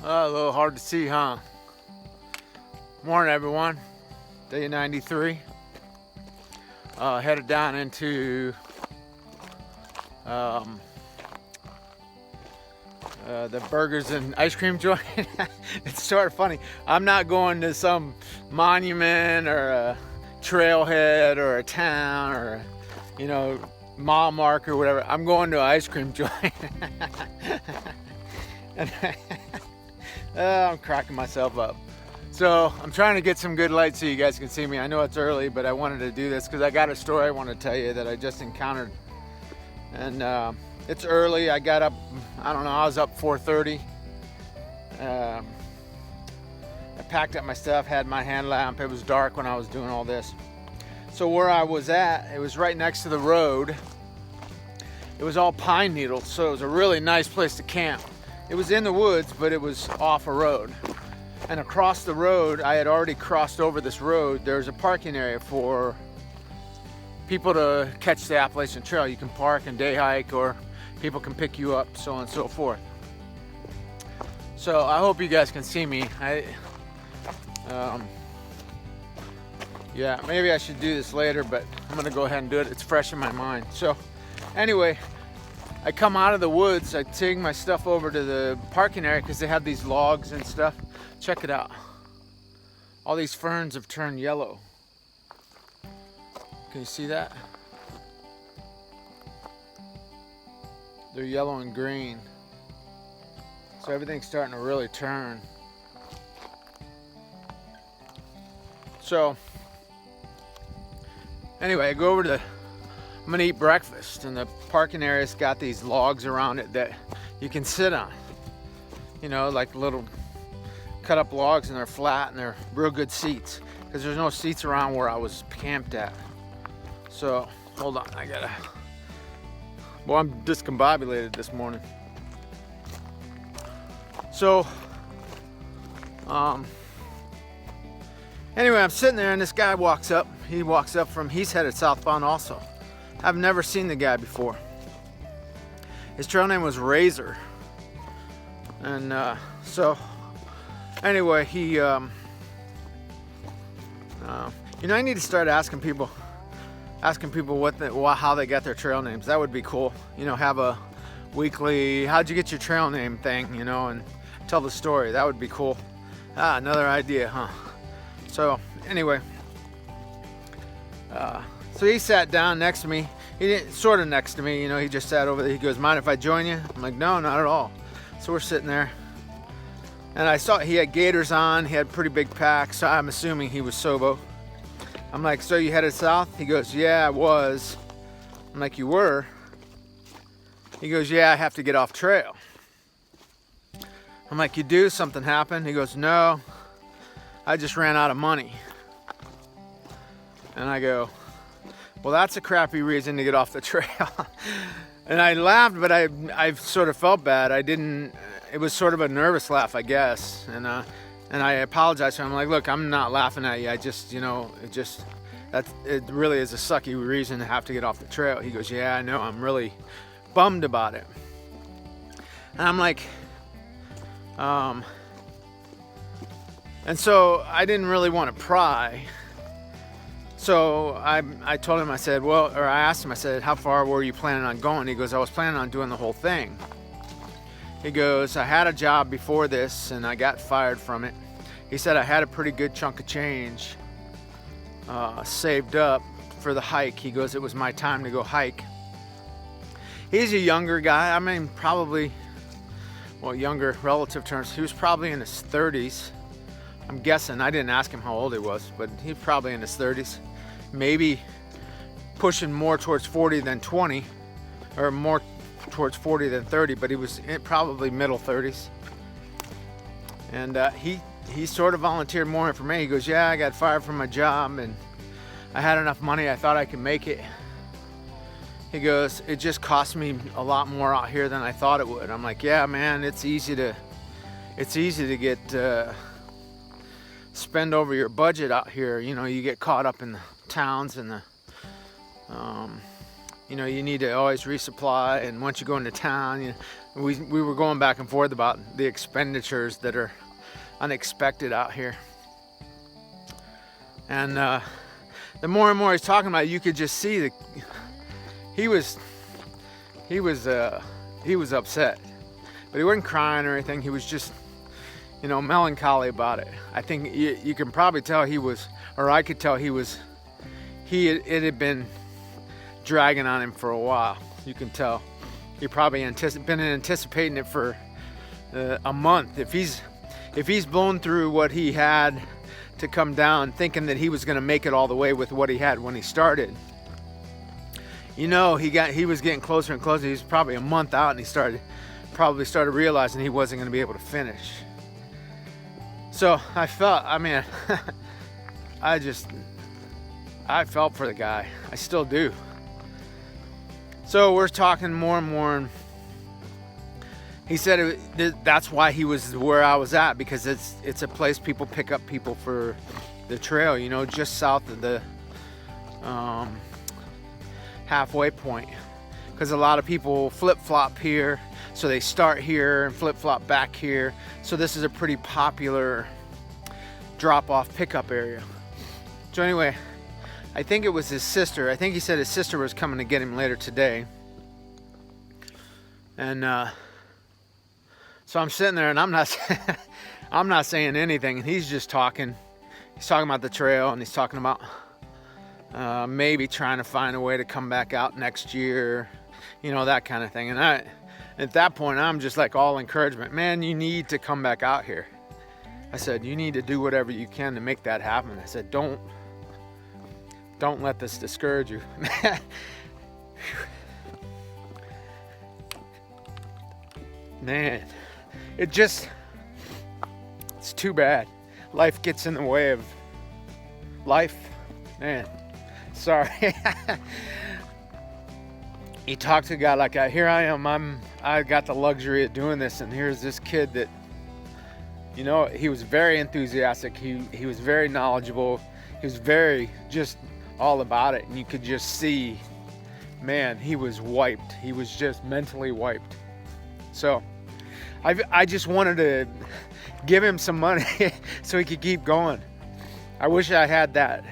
A little hard to see, huh? Morning, everyone. Day 93. Headed down into the burgers and ice cream joint. It's sort of funny. I'm not going to some monument or a trailhead or a town or, mile marker or whatever. I'm going to an ice cream joint. And I'm cracking myself up. So I'm trying to get some good light so you guys can see me. I know it's early, but I wanted to do this because I got a story I want to tell you that I just encountered. And it's early. I got up, I was up 4:30. I packed up my stuff, had my hand lamp. It was dark when I was doing all this. So where I was at, it was right next to the road. It was all pine needles, so it was a really nice place to camp. It was in the woods, but it was off a road. And across the road, I had already crossed over this road. There's a parking area for people to catch the Appalachian Trail. You can park and day hike, or people can pick you up, so on and so forth. So I hope you guys can see me. Yeah, maybe I should do this later, but I'm gonna go ahead and do it. It's fresh in my mind. So anyway, I come out of the woods, I take my stuff over to the parking area because they have these logs and stuff. Check it out. All these ferns have turned yellow. Can you see that? They're yellow and green. So everything's starting to really turn. So anyway, I go over to I'm gonna eat breakfast, and the parking area's got these logs around it that you can sit on. Like little cut up logs, and they're flat and they're real good seats because there's no seats around where I was camped at. So hold on, I'm discombobulated this morning. So anyway, I'm sitting there and this guy walks up. He's headed southbound also. I've never seen the guy before. His trail name was Razor. And so anyway, he I need to start asking people how they got their trail names. That would be cool. Have a weekly how'd you get your trail name thing, and tell the story. That would be cool. Another idea, huh? So anyway, so he sat down next to me. He didn't, sort of next to me, he just sat over there. He goes, mind if I join you? I'm like, no, not at all. So we're sitting there. And I saw he had gaiters on. He had pretty big pack, so I'm assuming he was sobo. I'm like, so you headed south? He goes, yeah, I was. I'm like, you were? He goes, yeah, I have to get off trail. I'm like, you do? Something happened? He goes, no, I just ran out of money. And I go, well, that's a crappy reason to get off the trail. And I laughed, but I sort of felt bad. It was sort of a nervous laugh, I guess. And I apologized to him. I'm like, look, I'm not laughing at you. I just, it really is a sucky reason to have to get off the trail. He goes, yeah, I know. I'm really bummed about it. And I'm like, and so I didn't really want to pry. So I told him, I asked him, I said, how far were you planning on going? He goes, I was planning on doing the whole thing. He goes, I had a job before this and I got fired from it. He said I had a pretty good chunk of change saved up for the hike. He goes, it was my time to go hike. He's a younger guy. I mean, probably, younger relative terms. He was probably in his 30s. I'm guessing. I didn't ask him how old he was, but he's probably in his 30s. Maybe pushing more towards 40 than 20, or more towards 40 than 30, but he was probably middle 30s. And he sort of volunteered more information. He goes, yeah, I got fired from my job and I had enough money, I thought I could make it. He goes, it just cost me a lot more out here than I thought it would. I'm like, yeah, man, it's easy to get spend over your budget out here. You get caught up in the towns and the you know, you need to always resupply. And once you go into town, you know, we were going back and forth about the expenditures that are unexpected out here. And the more and more he's talking about it, you could just see that he was upset, but he wasn't crying or anything. He was just, you know, melancholy about it. I think you can probably tell he was, or I could tell it had been dragging on him for a while. You can tell. He probably been anticipating it for a month. If he's blown through what he had to come down, thinking that he was going to make it all the way with what he had when he started, you know, he was getting closer and closer. He was probably a month out, and he probably started realizing he wasn't going to be able to finish. So I felt, I mean, I felt for the guy. I still do. So we're talking more and more, and he said that's why he was where I was at, because it's a place people pick up people for the trail, you know, just south of the halfway point, because a lot of people flip-flop here, so they start here and flip-flop back here. So this is a pretty popular drop-off pickup area. So anyway, I think it was his sister. I think he said his sister was coming to get him later today. And so I'm sitting there, and I'm not saying anything, and he's just talking. He's talking about the trail, and he's talking about maybe trying to find a way to come back out next year, you know, that kind of thing. And at that point, I'm just like all encouragement. Man, you need to come back out here. I said, you need to do whatever you can to make that happen. I said, don't let this discourage you. Man, it's too bad. Life gets in the way of life. Man, sorry. You talk to a guy like that. Here I am. I got the luxury of doing this, and here's this kid that, you know, he was very enthusiastic. He was very knowledgeable. He was very just all about it, and you could just see, man, he was wiped. He was just mentally wiped. So I just wanted to give him some money so he could keep going. I wish I had that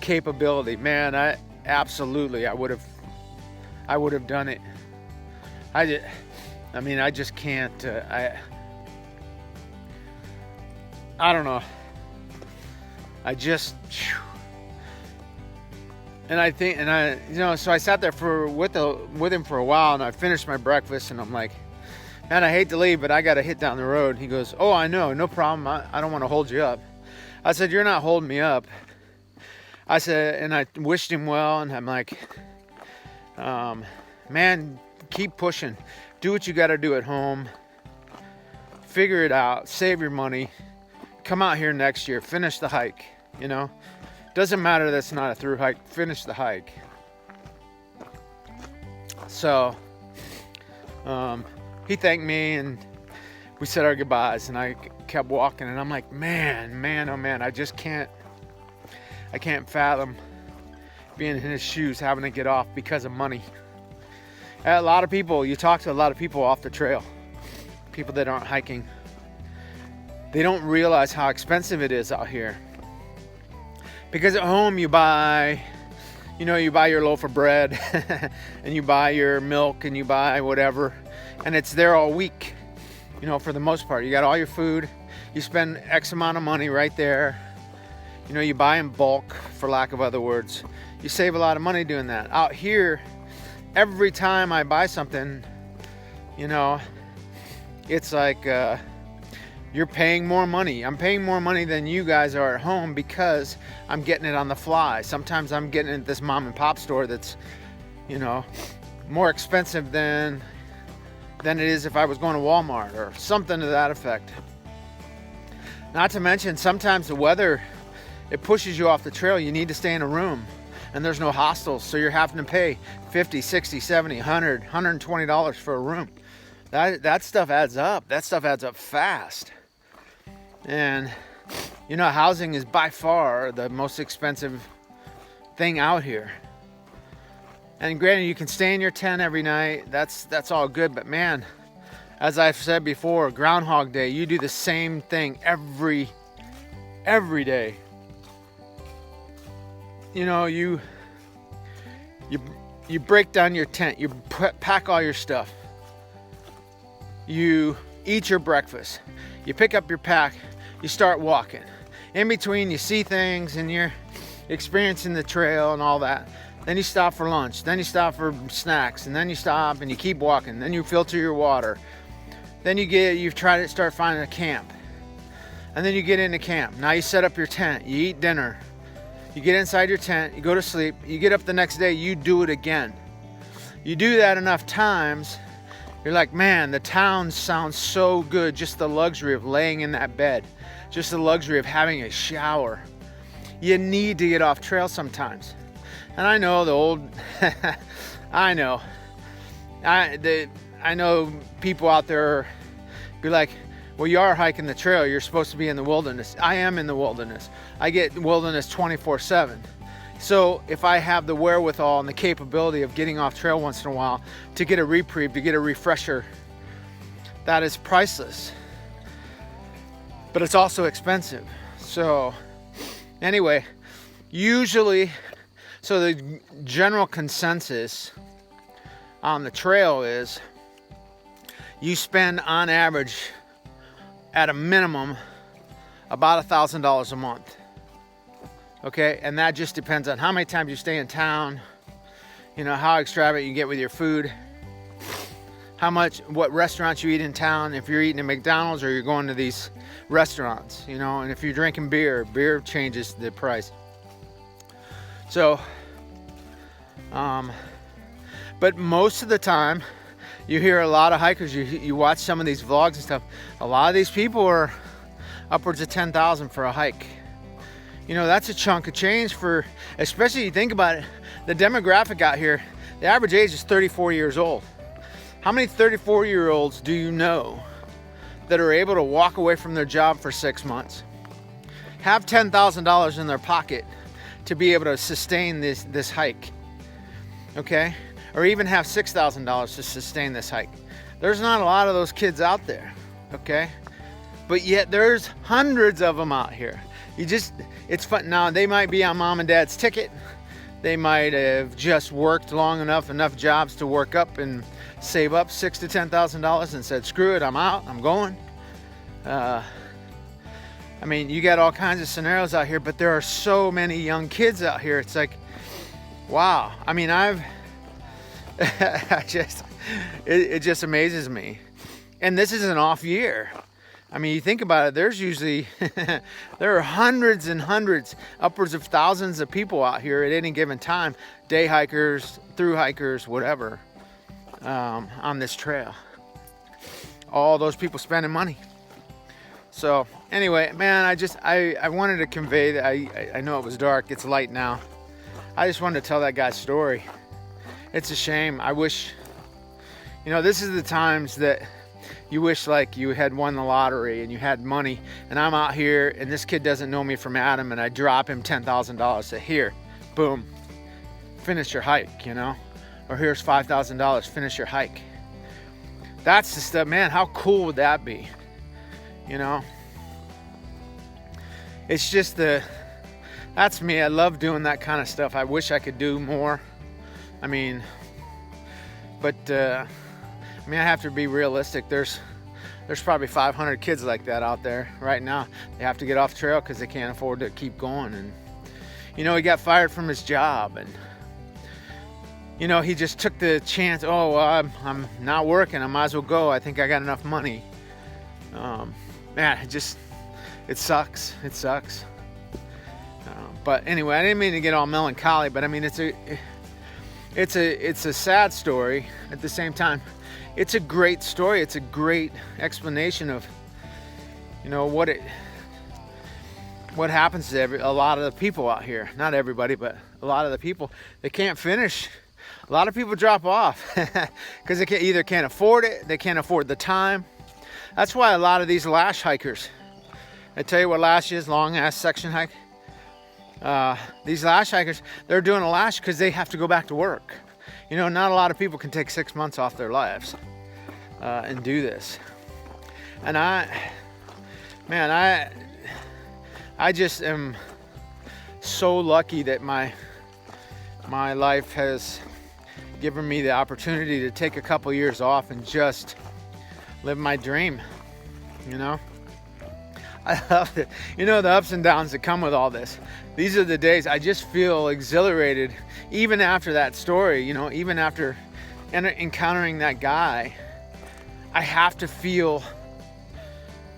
capability. Man, I would have done it. I just can't. I don't know. So I sat there with him for a while, and I finished my breakfast, and I'm like, man, I hate to leave, but I got to hit down the road. He goes, oh, I know, no problem. I don't want to hold you up. I said, you're not holding me up. I said, and I wished him well, and I'm like, man, keep pushing. Do what you got to do at home. Figure it out. Save your money. Come out here next year. Finish the hike, you know. Doesn't matter that it's not a through hike. Finish the hike. So, he thanked me, and we said our goodbyes, and I kept walking, and I'm like, man, oh man, I can't fathom being in his shoes, having to get off because of money. A lot of people, you talk to a lot of people off the trail, people that aren't hiking, they don't realize how expensive it is out here. Because at home you buy your loaf of bread and you buy your milk and you buy whatever, and it's there all week. You know, for the most part, you got all your food, you spend X amount of money right there. You know, you buy in bulk, for lack of other words. You save a lot of money doing that. Out here, every time I buy something, you know, it's like you're paying more money. I'm paying more money than you guys are at home because I'm getting it on the fly. Sometimes I'm getting it at this mom and pop store that's, you know, more expensive than it is if I was going to Walmart or something to that effect. Not to mention, sometimes the weather, it pushes you off the trail. You need to stay in a room, and there's no hostels, so you're having to pay $50, $60, $70, $100, $120 for a room. That stuff adds up. That stuff adds up fast. And, you know, housing is by far the most expensive thing out here. And granted, you can stay in your tent every night. That's all good. But man, as I've said before, Groundhog Day, you do the same thing every day. You know, you break down your tent, you pack all your stuff, you eat your breakfast, you pick up your pack, you start walking. In between, you see things and you're experiencing the trail and all that. Then you stop for lunch, then you stop for snacks, and then you stop and you keep walking. Then you filter your water. Then you've tried to start finding a camp. And then you get into camp. Now you set up your tent, you eat dinner. You get inside your tent, you go to sleep, you get up the next day, you do it again. You do that enough times, you're like, man, the town sounds so good. Just the luxury of laying in that bed, just the luxury of having a shower. You need to get off trail sometimes. And I know the old, I know people out there, you're like, well, you are hiking the trail. You're supposed to be in the wilderness. I am in the wilderness. I get wilderness 24/7. So if I have the wherewithal and the capability of getting off trail once in a while to get a reprieve, to get a refresher, that is priceless. But it's also expensive. So anyway, usually, so the general consensus on the trail is you spend on average at a minimum about $1,000 a month. Okay, and that just depends on how many times you stay in town, you know, how extravagant you get with your food, what restaurants you eat in town, if you're eating at McDonald's or you're going to these restaurants, you know, and if you're drinking beer changes the price. So, but most of the time, you hear a lot of hikers, you watch some of these vlogs and stuff, a lot of these people are upwards of $10,000 for a hike. You know, that's a chunk of change for, especially you think about it, the demographic out here, the average age is 34 years old. How many 34-year-olds do you know that are able to walk away from their job for 6 months, have $10,000 in their pocket to be able to sustain this hike, okay? Or even have $6,000 to sustain this hike? There's not a lot of those kids out there, okay? But yet there's hundreds of them out here. It's fun. Now they might be on mom and dad's ticket. They might have just worked enough jobs to work up and save up $6,000 to $10,000 and said, screw it, I'm out, I'm going. I mean, you got all kinds of scenarios out here, but there are so many young kids out here. It's like, wow. I mean, it just amazes me. And this is an off year. I mean, you think about it, there's usually, there are hundreds and hundreds, upwards of thousands of people out here at any given time, day hikers, through hikers, whatever, on this trail. All those people spending money. So anyway, man, I wanted to convey that. I know it was dark, it's light now. I just wanted to tell that guy's story. It's a shame. I wish, you know, this is the times that you wish like you had won the lottery and you had money, and I'm out here and this kid doesn't know me from Adam, and I drop him $10,000, say, here, boom, finish your hike, you know, or here's $5,000, finish your hike. That's the stuff, man. How cool would that be? You know, it's just that's me. I love doing that kind of stuff. I wish I could do more. I mean, but I have to be realistic. There's probably 500 kids like that out there right now. They have to get off trail because they can't afford to keep going. And you know, he got fired from his job, and you know, he just took the chance. Oh, well, I'm not working, I might as well go. I think I got enough money. Man, it sucks. But anyway, I didn't mean to get all melancholy, but I mean, it's a sad story. At the same time, it's a great story. It's a great explanation of, you know, what happens to a lot of the people out here. Not everybody, but a lot of the people. They can't finish. A lot of people drop off because they can't afford it. They can't afford the time. That's why a lot of these lash hikers, I tell you what lash is, long ass section hike. These lash hikers, they're doing a lash because they have to go back to work. You know, not a lot of people can take 6 months off their lives and do this. And I just am so lucky that my life has given me the opportunity to take a couple years off and just live my dream, you know? I love it. You know, the ups and downs that come with all this. These are the days I just feel exhilarated, even after that story, you know, even after encountering that guy. I have to feel,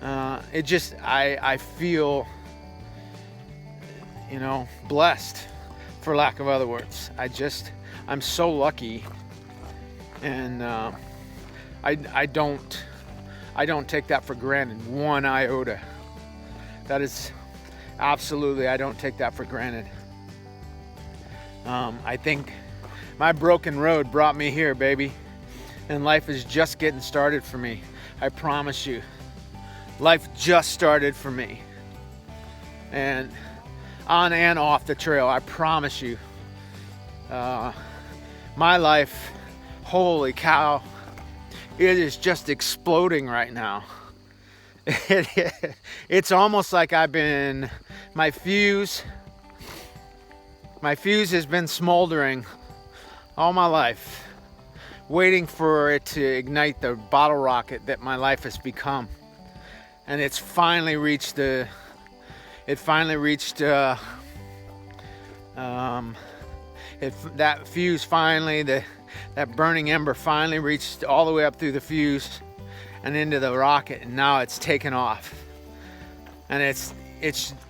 I feel, you know, blessed, for lack of other words. I'm so lucky, and I don't take that for granted one iota. That is absolutely, I don't take that for granted. I think my broken road brought me here, baby, and life is just getting started for me. I promise you, life just started for me, and on and off the trail, I promise you. My life, holy cow, it is just exploding right now. It's almost like my fuse has been smoldering all my life, waiting for it to ignite the bottle rocket that my life has become. And it's finally reached that fuse finally, that burning ember finally reached all the way up through the fuse and into the rocket, and now it's taken off, and it's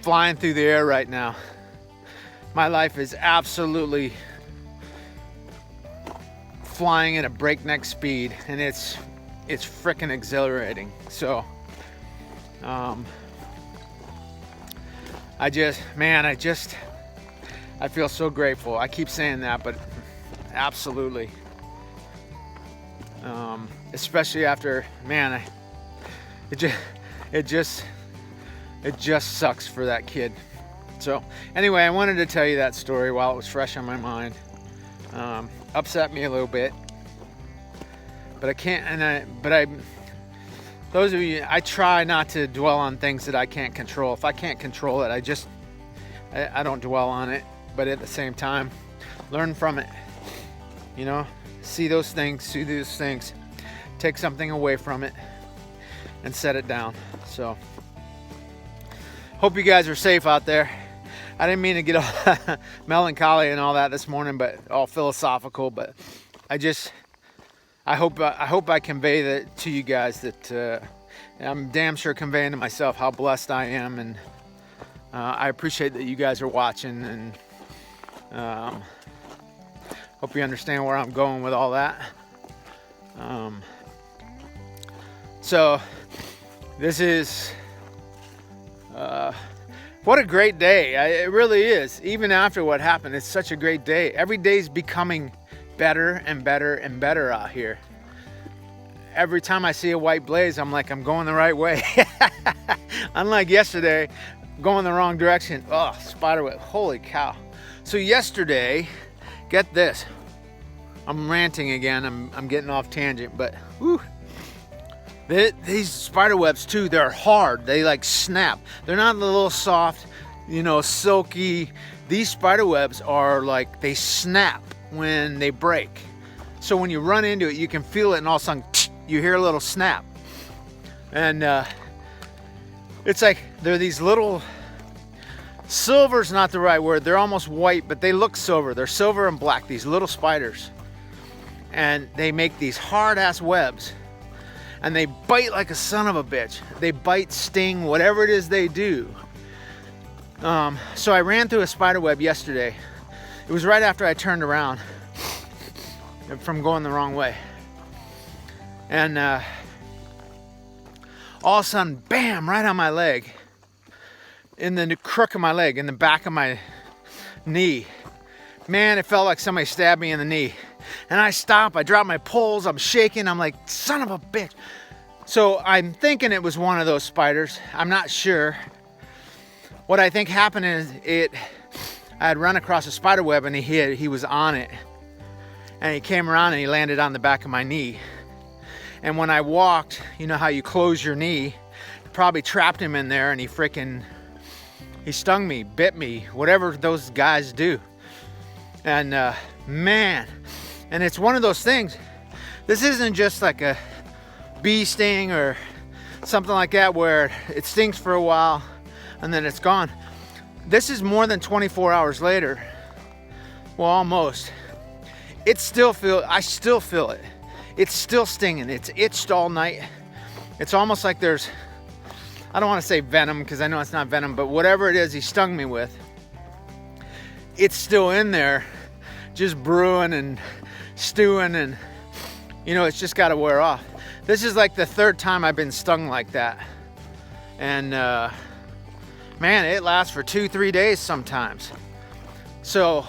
flying through the air right now. My life is absolutely flying at a breakneck speed, and it's freaking exhilarating. So I feel so grateful. I keep saying that, but absolutely. Especially after, it just sucks for that kid. So anyway, I wanted to tell you that story while it was fresh on my mind. Upset me a little bit, but those of you, I try not to dwell on things that I can't control. If I can't control it, I don't dwell on it, but at the same time, learn from it, you know, see those things, take something away from it and set it down. So hope you guys are safe out there. I didn't mean to get all melancholy and all that this morning, but all philosophical, but I hope I convey that to you guys, that I'm damn sure conveying to myself how blessed I am, and I appreciate that you guys are watching, and hope you understand where I'm going with all that. So this is what a great day. It really is. Even after what happened, it's such a great day. Every day's becoming better and better and better out here. Every time I see a white blaze, I'm like, I'm going the right way. Unlike yesterday, going the wrong direction. Oh, spiderweb, holy cow. So yesterday, get this, I'm ranting again, I'm getting off tangent, but whew. These spider webs too, they're hard, they like snap. They're not the little soft, you know, silky. These spider webs are like, they snap when they break. So when you run into it, you can feel it, and all of a sudden, you hear a little snap. And it's like, they're these little, silver's not the right word, they're almost white, but they look silver. They're silver and black, these little spiders. And they make these hard ass webs. And they bite like a son of a bitch. They bite, sting, whatever it is they do. So I ran through a spider web yesterday. It was right after I turned around from going the wrong way. And all of a sudden, bam, right on my leg. In the crook of my leg, in the back of my knee. Man, it felt like somebody stabbed me in the knee. And I stop, I drop my poles, I'm shaking, I'm like, son of a bitch. So I'm thinking it was one of those spiders. I'm not sure. What I think happened is I had run across a spider web, and he was on it. and he came around and he landed on the back of my knee. And when I walked, you know how you close your knee, probably trapped him in there, and he stung me, bit me, whatever those guys do. And man, and it's one of those things, this isn't just like a bee sting or something like that where it stings for a while and then it's gone. This is more than 24 hours later. Well, almost. I still feel it. It's still stinging. It's itched all night. It's almost like there's, I don't want to say venom because I know it's not venom, but whatever it is he stung me with, it's still in there, just brewing and stewing, and you know, it's just got to wear off. This is like the third time I've been stung like that. And man, it lasts for 2-3 days sometimes. So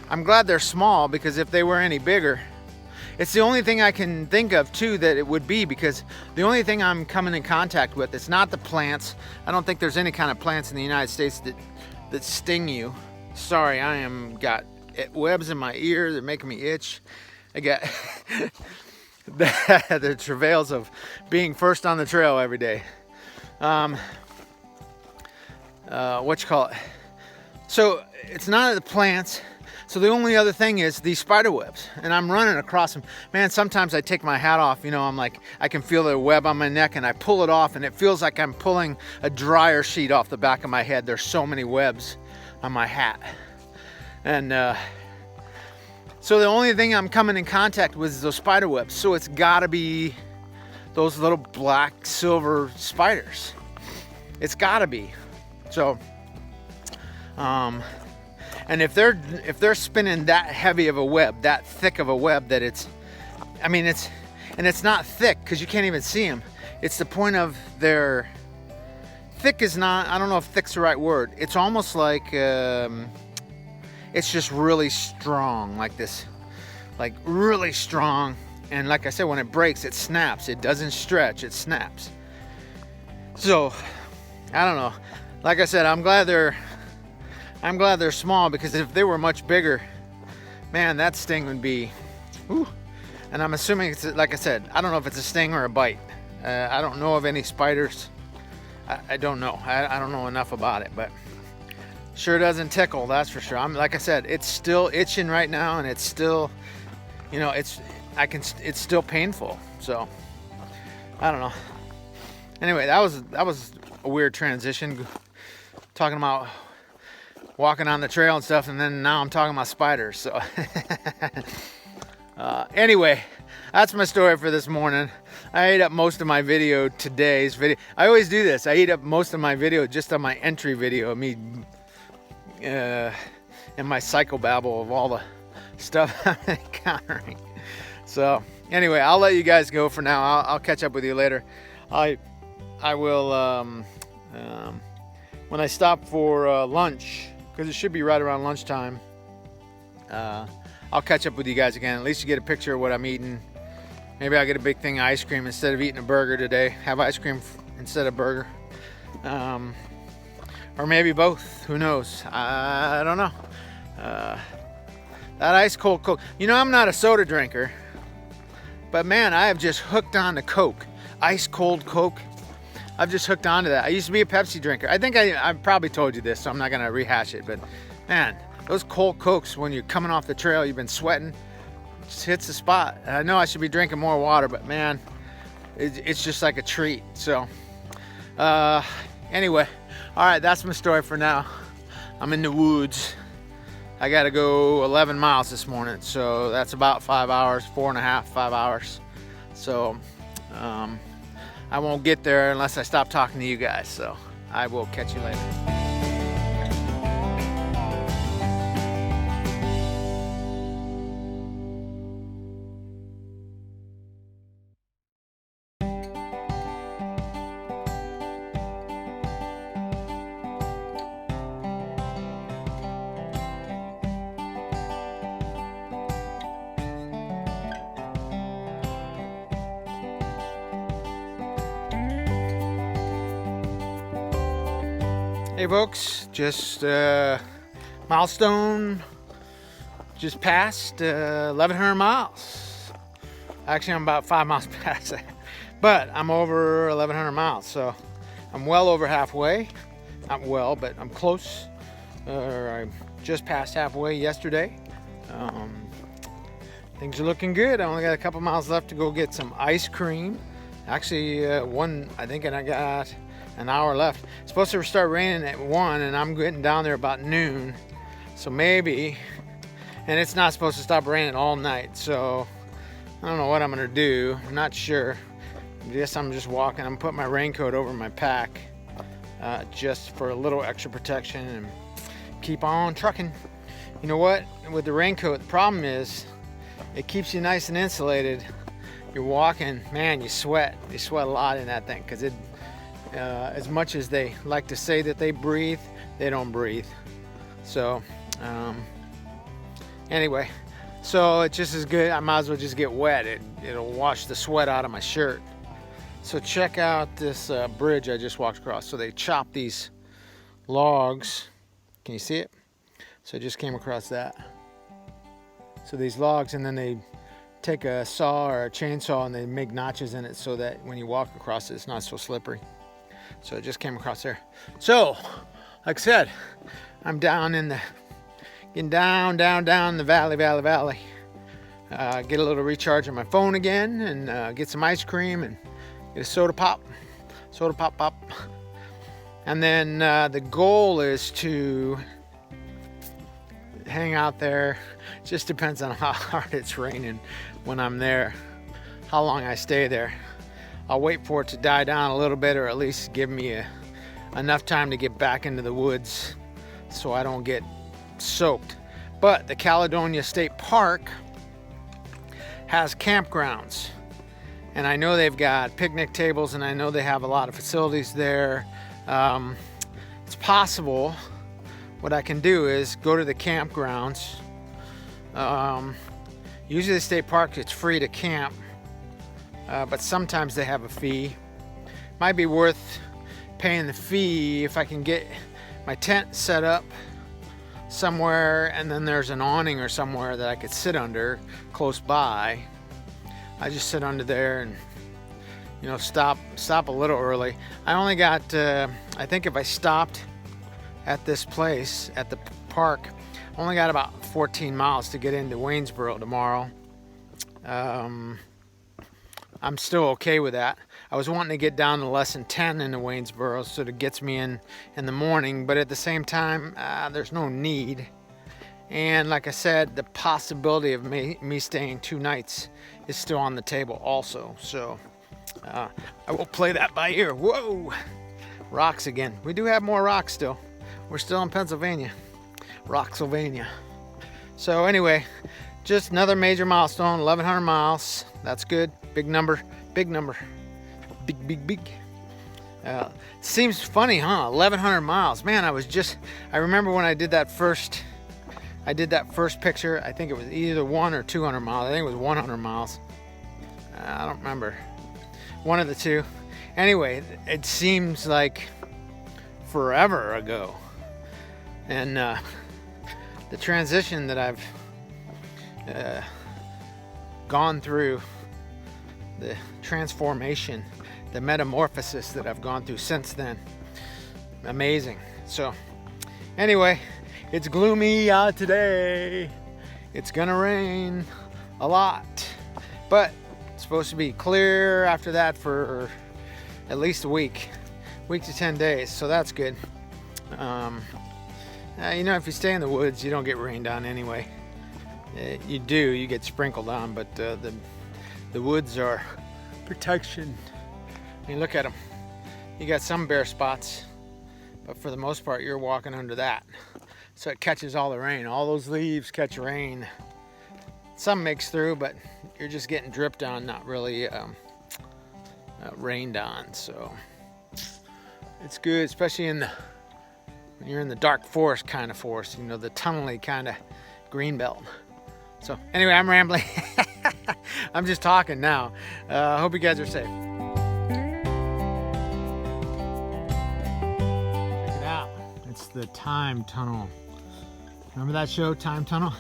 I'm glad they're small, because if they were any bigger, it's the only thing I can think of too that it would be, because the only thing I'm coming in contact with, it's not the plants. I don't think there's any kind of plants in the United States that sting you. Sorry, got webs in my ear. They're making me itch. I got the travails of being first on the trail every day. So it's not the plants. So the only other thing is these spider webs, and I'm running across them. Man, sometimes I take my hat off, you know, I'm like, I can feel the web on my neck, and I pull it off, and it feels like I'm pulling a dryer sheet off the back of my head. There's so many webs on my hat. And so the only thing I'm coming in contact with is those spider webs. So it's gotta be those little black silver spiders. It's gotta be. So, and if they're spinning that heavy of a web, that thick of a web, that it's not thick because you can't even see them. It's the point of their thick is not, I don't know if thick's the right word. It's almost like it's just really strong, like this, like really strong. And like I said, when it breaks, it snaps. It doesn't stretch, it snaps. So I don't know. Like I said, I'm glad they're small, because if they were much bigger, man, that sting would be, whew. And I'm assuming it's, like I said, I don't know if it's a sting or a bite. I don't know of any spiders. I don't know. I don't know enough about it, but sure doesn't tickle, that's for sure. Like I said, it's still itching right now, and it's still, you know, it's still painful. So I don't know. Anyway, that was a weird transition, talking about walking on the trail and stuff, and then now I'm talking about spiders. So anyway, that's my story for this morning. I ate up most of my video, today's video. I always do this. I eat up most of my video just on my entry video of me and my psychobabble of all the stuff I'm encountering. So anyway, I'll let you guys go for now. I'll catch up with you later. I will when I stop for lunch, because it should be right around lunchtime, I'll catch up with you guys again. At least you get a picture of what I'm eating. Maybe I'll get a big thing of ice cream instead of eating a burger today. Have ice cream instead of burger. Or maybe both. Who knows? I don't know. That ice cold Coke. You know, I'm not a soda drinker, but man, I have just hooked on to Coke. Ice cold Coke. I've just hooked onto that. I used to be a Pepsi drinker. I think I probably told you this, so I'm not gonna rehash it, but man, those cold Cokes, when you're coming off the trail, you've been sweating, just hits the spot. And I know I should be drinking more water, but man, it's just like a treat. So anyway, all right, that's my story for now. I'm in the woods. I gotta go 11 miles this morning, so that's about 5 hours, 4.5, 5 hours. So I won't get there unless I stop talking to you guys. So I will catch you later. Hey folks, just milestone just passed 1,100 miles. Actually, I'm about 5 miles past that, but I'm over 1,100 miles, so I'm well over halfway. Not well, but I'm close. I just passed halfway yesterday. Things are looking good. I only got a couple miles left to go get some ice cream. Actually, I think I got an hour left. It's supposed to start raining at 1, and I'm getting down there about noon. So maybe, and it's not supposed to stop raining all night. So I don't know what I'm gonna do. I'm not sure. I guess I'm just walking. I'm putting my raincoat over my pack just for a little extra protection and keep on trucking. You know what? With the raincoat, the problem is it keeps you nice and insulated. You're walking, man, you sweat. You sweat a lot in that thing because it, as much as they like to say that they breathe, they don't breathe. So anyway, so it's just as good. I might as well just get wet. It'll wash the sweat out of my shirt. So check out this bridge I just walked across. So they chop these logs. Can you see it? So I just came across that. So these logs, and then they take a saw or a chainsaw and they make notches in it so that when you walk across it, it's not so slippery. So I just came across there. So, like I said, I'm down in the, getting down the valley. Get a little recharge on my phone again, and get some ice cream and get a soda pop. And then the goal is to hang out there. Just depends on how hard it's raining when I'm there, how long I stay there. I'll wait for it to die down a little bit, or at least give me enough time to get back into the woods so I don't get soaked. But the Caledonia State Park has campgrounds, and I know they've got picnic tables, and I know they have a lot of facilities there. It's possible what I can do is go to the campgrounds. Usually the state park, it's free to camp, but sometimes they have a fee. Might be worth paying the fee if I can get my tent set up somewhere, and then there's an awning or somewhere that I could sit under close by. I just sit under there and, you know, stop a little early. I only got, I think if I stopped at this place, at the park, only got about 14 miles to get into Waynesboro tomorrow. I'm still okay with that. I was wanting to get down to less than 10 into Waynesboro, so it gets me in the morning, but at the same time, there's no need. And like I said, the possibility of me staying 2 nights is still on the table also. So I will play that by ear. Whoa! Rocks again. We do have more rocks still. We're still in Pennsylvania. Rocksylvania. So anyway, just another major milestone, 1,100 miles. That's good. Big number. Big. Seems funny, huh? 1,100 miles. Man, I remember when I did that first picture. I think it was either 100 or 200 miles. I think it was 100 miles. I don't remember. One of the two. Anyway, it seems like forever ago. And the transition that I've gone through, the transformation, the metamorphosis that I've gone through since then, amazing. So anyway, it's gloomy out today. It's gonna rain a lot, but it's supposed to be clear after that for at least a week to 10 days, so that's good. You know, if you stay in the woods, you don't get rained on anyway. You get sprinkled on, but the woods are protection. I mean, look at them. You got some bare spots, but for the most part, you're walking under that. So it catches all the rain. All those leaves catch rain. Some makes through, but you're just getting dripped on, not really rained on. So it's good, especially when you're in the dark forest kind of forest, you know, the tunnely kind of green belt. So anyway, I'm rambling. I'm just talking now. Hope you guys are safe. Check it out. It's the time tunnel. Remember that show, Time Tunnel?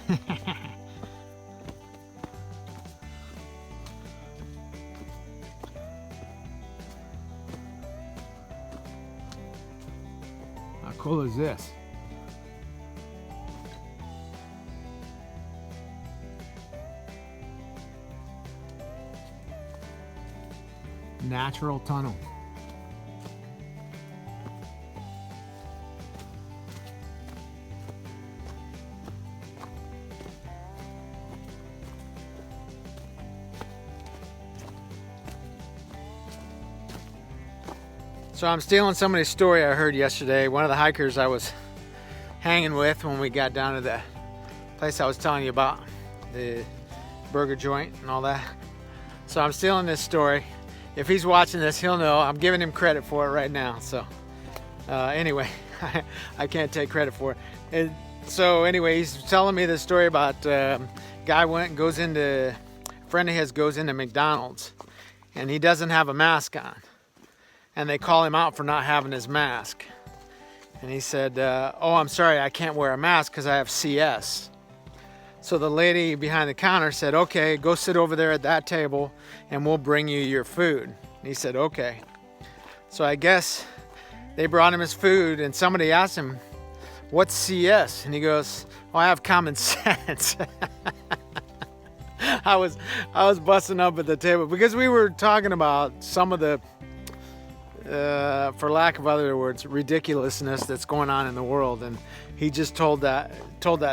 How cool is this? Natural tunnel. So I'm stealing somebody's story I heard yesterday. One of the hikers I was hanging with when we got down to the place I was telling you about, the burger joint and all that. So I'm stealing this story. If he's watching this, he'll know I'm giving him credit for it right now. So anyway, I can't take credit for it. So anyway, he's telling me this story about guy a friend of his goes into McDonald's and he doesn't have a mask on. And they call him out for not having his mask. And he said, oh, I'm sorry, I can't wear a mask because I have CS. So the lady behind the counter said, okay, go sit over there at that table and we'll bring you your food. And he said, okay. So I guess they brought him his food and somebody asked him, what's CS? And he goes, oh, I have common sense. I was busting up at the table because we were talking about some of the, for lack of other words, ridiculousness that's going on in the world. And he just told that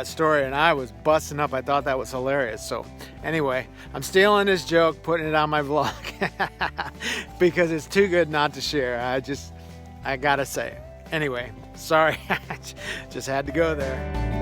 story and I was busting up. I thought that was hilarious. So anyway, I'm stealing his joke, putting it on my vlog because it's too good not to share. I gotta say it. Anyway, sorry, just had to go there.